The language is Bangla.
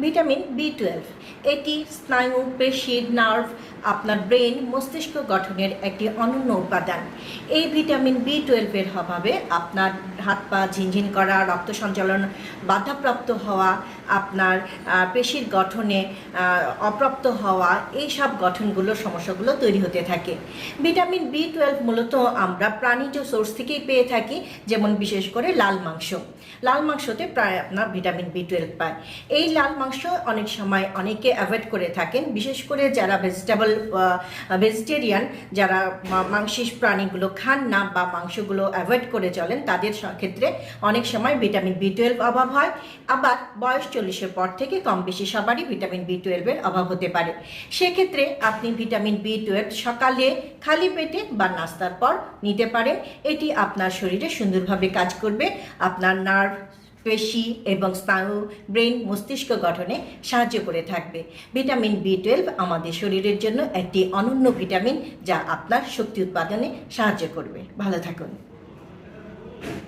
ভিটামিন বি 12 এটি স্নায়ু, পেশি, নার্ভ, আপনার ব্রেন, মস্তিষ্ক গঠনের একটি অনন্য উপাদান। এই ভিটামিন বি 12-এর অভাবে আপনার হাত পা ঝিনঝিন করা, রক্ত সঞ্চালন বাধাপ্রাপ্ত হওয়া, আপনার পেশির গঠনে অপ্রাপ্ত হওয়া, এই সব গঠনগুলোর সমস্যাগুলো তৈরি হতে থাকে। ভিটামিন বি 12 মূলত আমরা প্রাণীজ সোর্স থেকেই পেয়ে থাকি, যেমন বিশেষ করে লাল মাংস। লাল মাংসতে প্রায় আপনার ভিটামিন বি 12 পায়। এই লাল মাংস অনেক সময় অনেকে অ্যাভয়েড করে থাকেন, বিশেষ করে যারা ভেজিটেরিয়ান, যারা মাংসিক প্রাণীগুলো খান না বা মাংসগুলো অ্যাভয়েড করে চলেন, তাদের ক্ষেত্রে অনেক সময় ভিটামিন বি 12 অভাব হয়। আবার বয়স 40-এর পর থেকে কম বেশি সবারই ভিটামিন বি 12-এর অভাব হতে পারে। সেক্ষেত্রে আপনি ভিটামিন বি 12 সকালে খালি পেটে বা নাস্তার পর নিতে পারেন। এটি আপনার শরীরে সুন্দরভাবে কাজ করবে, আপনার নার্ভ, পেশি এবং স্নায়ু, ব্রেন, মস্তিষ্ক গঠনে সাহায্য করে থাকবে। ভিটামিন বি 12 আমাদের শরীরের জন্য একটি অনন্য ভিটামিন, যা আপনার শক্তি উৎপাদনে সাহায্য করবে। ভালো থাকুন।